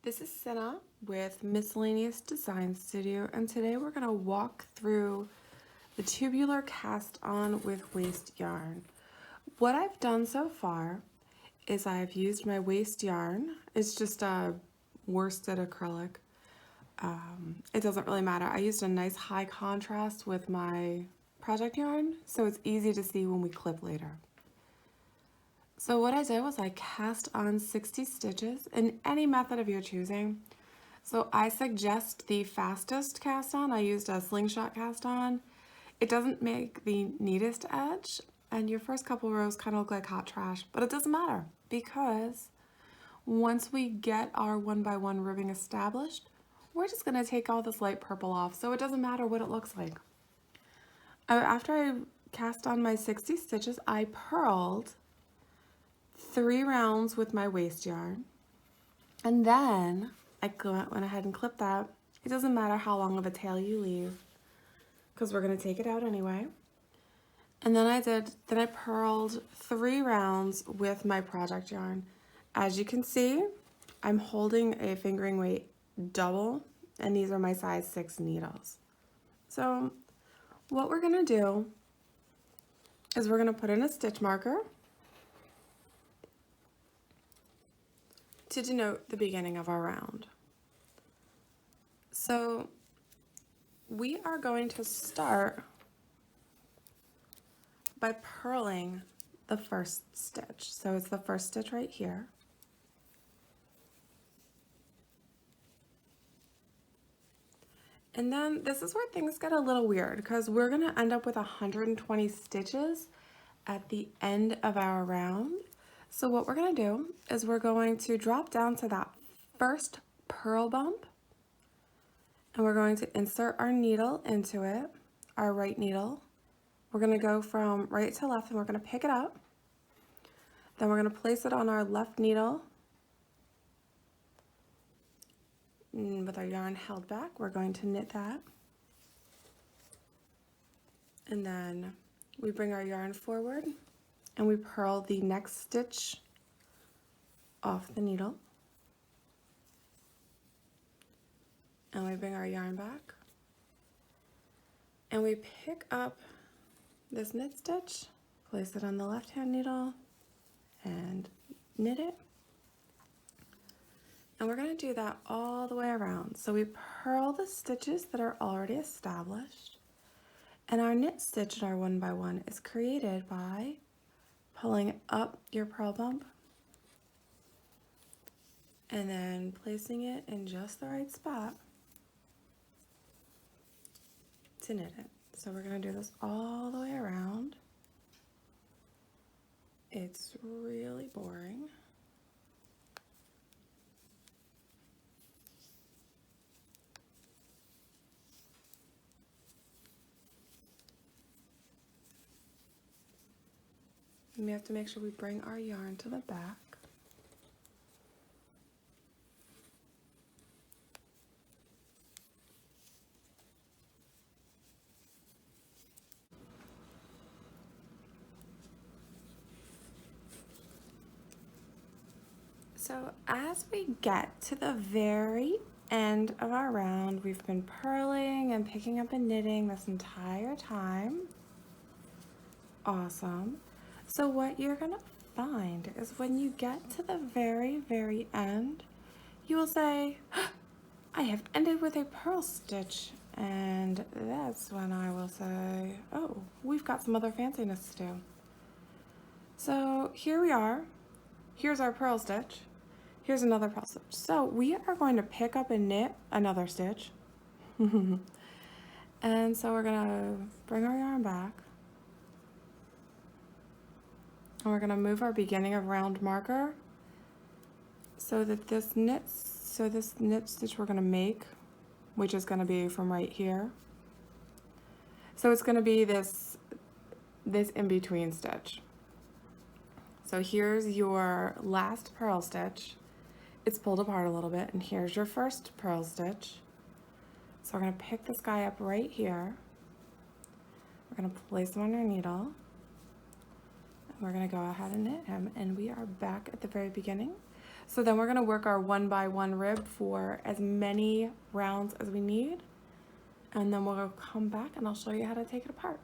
This is Cinna with Miscellaneous Design Studio, and today we're going to walk through the tubular cast on with waste yarn. What I've done so far is I've used my waste yarn. It's just a worsted acrylic. It doesn't really matter. I used a nice high contrast with my project yarn, so it's easy to see when we clip later. So what I did was I cast on 60 stitches in any method of your choosing. So I suggest the fastest cast on. I used a slingshot cast on. It doesn't make the neatest edge, and your first couple rows kind of look like hot trash, but it doesn't matter because once we get our 1x1 ribbing established, we're just gonna take all this light purple off, so it doesn't matter what it looks like. After I cast on my 60 stitches, I purled 3 rounds with my waste yarn, and then I went ahead and clipped that. It doesn't matter how long of a tail you leave because we're going to take it out anyway. And then I purled 3 rounds with my project yarn. As you can see, I'm holding a fingering weight double, and these are my size 6 needles. So what we're going to do is we're going to put in a stitch marker to denote the beginning of our round. So we are going to start by purling the first stitch. So it's the first stitch right here. And then this is where things get a little weird because we're going to end up with 120 stitches at the end of our round. So what we're going to do is we're going to drop down to that first purl bump, and we're going to insert our needle into it, our right needle. We're going to go from right to left, and we're going to pick it up. Then we're going to place it on our left needle. And with our yarn held back, we're going to knit that. And then we bring our yarn forward and we purl the next stitch off the needle. And we bring our yarn back. And we pick up this knit stitch, place it on the left-hand needle, and knit it. And we're going to do that all the way around. So we purl the stitches that are already established. And our knit stitch in our 1x1 is created by pulling up your purl bump and then placing it in just the right spot to knit it. So we're going to do this all the way around. It's really boring. And we have to make sure we bring our yarn to the back. So as we get to the very end of our round, we've been purling and picking up and knitting this entire time. Awesome. So what you're gonna find is when you get to the very, very end, you will say, I have ended with a purl stitch. And that's when I will say, oh, we've got some other fanciness to do. So here we are. Here's our purl stitch. Here's another purl stitch. So we are going to pick up and knit another stitch. And so we're gonna bring our yarn back. And we're gonna move our beginning of round marker so that this knit stitch we're gonna make, which is gonna be from right here. So it's gonna be this in-between stitch. So here's your last purl stitch. It's pulled apart a little bit, and here's your first purl stitch. So we're gonna pick this guy up right here. We're gonna place him on our needle. And we're gonna go ahead and knit him, and we are back at the very beginning. So then we're gonna work our 1x1 rib for as many rounds as we need. And then we'll come back and I'll show you how to take it apart.